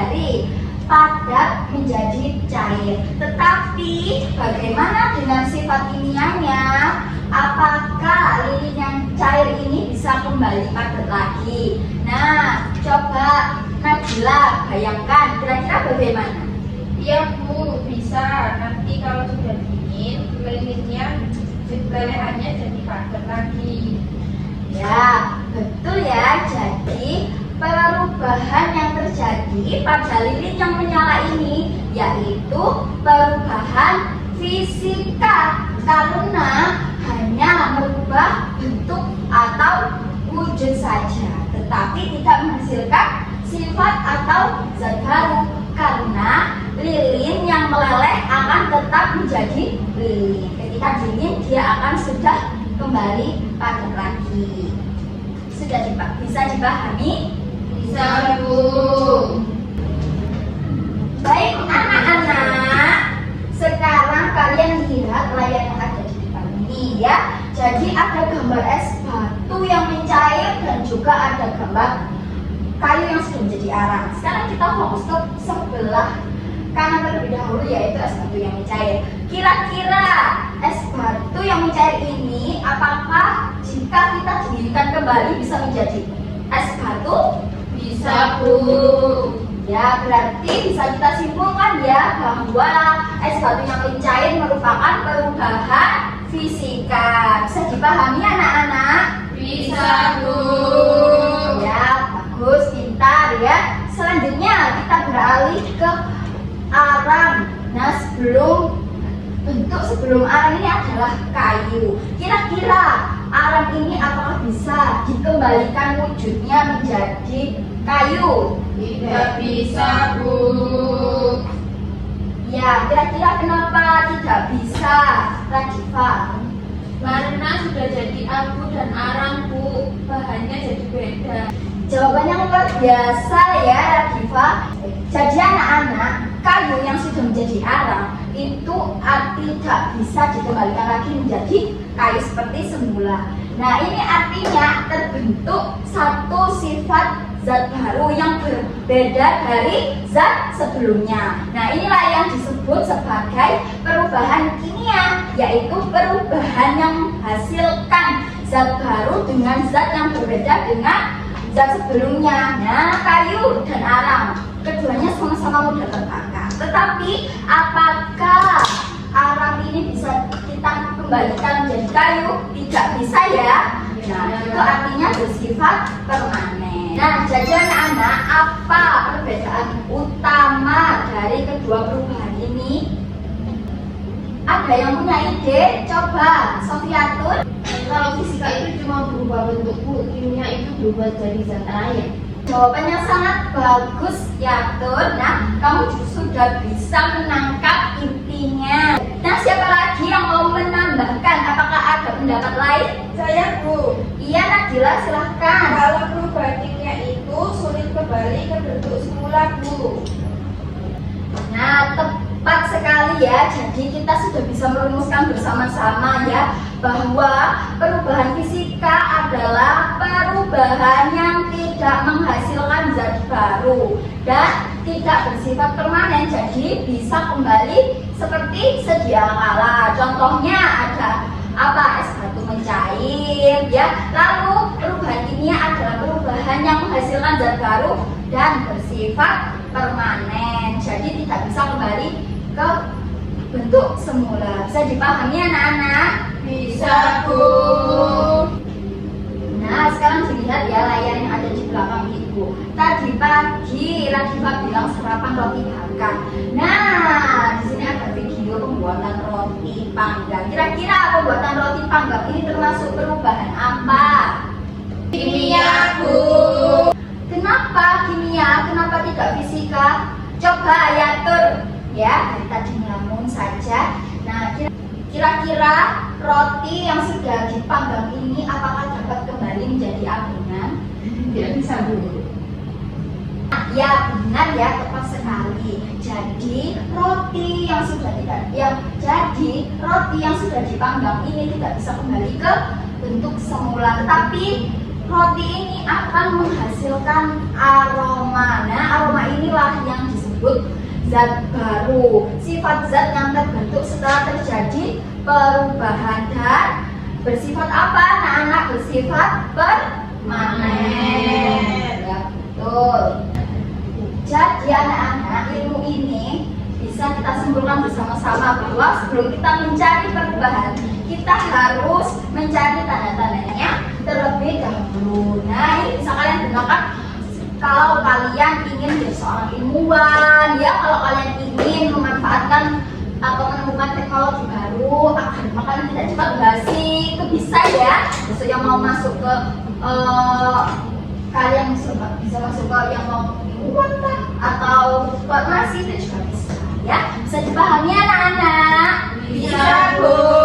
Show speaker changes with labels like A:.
A: dari padat menjadi cair. Tetapi bagaimana dengan sifat kimianya? Apakah lilin yang cair ini bisa kembali padat lagi? Nah, coba Najila bayangkan kira-kira bagaimana?
B: Iya Bu, bisa. Nanti kalau sudah dingin, lelehannya jadi padat lagi.
A: Ya, betul ya. Jadi perubahan yang terjadi pada lilin yang menyala ini yaitu perubahan fisika, karena hanya merubah bentuk atau wujud saja, tetapi tidak menghasilkan sifat atau zat baru, karena lilin yang meleleh akan tetap menjadi lilin. Ketika dingin dia akan sudah kembali padat lagi. Sudah bisa dipahami?
B: Bisa Bu.
A: Baik anak-anak, sekarang kalian lihat layar yang ada di depan ini ya. Jadi ada gambar es batu yang mencair dan juga ada gambar kayu yang sudah menjadi arang. Sekarang kita fokus ke sebelah kanan terlebih dahulu, yaitu es batu yang mencair. Kira-kira es batu yang mencair ini apakah jika kita dinginkan kembali bisa menjadi es batu?
B: Bisa Bu.
A: Ya, berarti bisa kita simpulkan ya bahwa es batu yang mencair merupakan perubahan fisika. Bisa dipahami anak-anak?
B: Bisa Bu.
A: Ya, bagus, pintar ya. Selanjutnya kita beralih ke arang. Nah, bentuk sebelum arang ini adalah kayu. Kira-kira arang ini apakah bisa dikembalikan wujudnya menjadi kayu?
B: Tidak bisa Bu.
A: Ya, kira-kira kenapa tidak bisa, Radifa?
B: Karena sudah jadi abu dan arang Bu, bahannya jadi beda.
A: Jawabannya luar biasa ya, Radifa. Jadi anak-anak, kayu yang sudah menjadi arang itu tidak bisa dikembalikan lagi menjadi kayu seperti semula. Nah, ini artinya terbentuk satu sifat zat baru yang berbeda dari zat sebelumnya. Nah, inilah yang disebut sebagai perubahan kimia, yaitu perubahan yang menghasilkan zat baru dengan zat yang berbeda dengan zat sebelumnya. Nah, kayu dan arang keduanya sama-sama mudah terbakar. Tetapi apakah arang ini bisa kita kembalikan menjadi kayu? Tidak bisa ya. Nah, itu artinya bersifat permanen. Nah, jadi anak-anak, apa perbedaan utama dari kedua perubahan ini? Ada yang punya ide? Coba, Sofiatun.
B: Kalau fisika itu cuma berubah bentuk Bu, kimia itu berubah jadi zat air.
A: Jawabannya sangat bagus ya, Tun. Nah, kamu sudah bisa menangkap intinya. Nah, siapa lagi yang mau menambahkan? Apakah ada pendapat lain?
B: Saya Bu.
A: Iya, Nadila, silahkan.
B: Kalau perubahan kimia itu sulit kembali ke bentuk semula Bu.
A: Nah, tepat sekali ya. Jadi kita sudah bisa merumuskan bersama-sama ya bahwa perubahan fisika adalah perubahan yang tidak menghasilkan zat baru dan tidak bersifat permanen, jadi bisa kembali seperti sedia kala. Contohnya ada apa? Es batu mencair ya. Lalu perubahan kimia adalah perubahan yang menghasilkan zat baru dan bersifat permanen, jadi tidak bisa kembali ke bentuk semula. Bisa dipahami anak-anak?
B: Bisa Bu.
A: Nah, sekarang dilihat ya layar yang ada di belakang ibu. Tadi pagi Radifa bilang sarapan roti bakar. Nah, di sini ada video pembuatan roti panggang. Kira-kira pembuatan roti panggang ini termasuk perubahan apa?
B: Kimia Bu.
A: Kenapa kimia? Kenapa tidak fisika? Coba ya Tur. Ya, dari tadi ngelamun saja. Nah, kira-kira roti yang sudah dipanggang ini apakah dapat kembali menjadi adonan?
B: Tidak bisa Bu.
A: Ya benar ya, tepat sekali. Jadi roti yang sudah dipanggang ini tidak bisa kembali ke bentuk semula. Tetapi roti ini akan menghasilkan aroma. Nah, aroma inilah yang disebut zat baru. Sifat zat yang terbentuk setelah terjadi perubahan dan bersifat apa? Anak-anak bersifat permanen. Ya, betul. Jadi anak-anak, ilmu ini bisa kita simpulkan bersama-sama bahwa sebelum kita mencari perubahan, kita harus mencari tanda-tandanya terlebih dahulu. Nah, ini bisa kalian gunakan kalau kalian ingin menjadi seorang ilmuwan, ya, kalau kalian ingin memanfaatkan atau menemukan teknologi baru agar kalian tidak cepat basi, itu bisa ya. Besok yang mau masuk ke kalian bisa masuk ke yang mau ilmuwan lah, atau farmasi itu juga bisa, ya. Bisa dipahami anak-anak?
B: Bisa, Bu.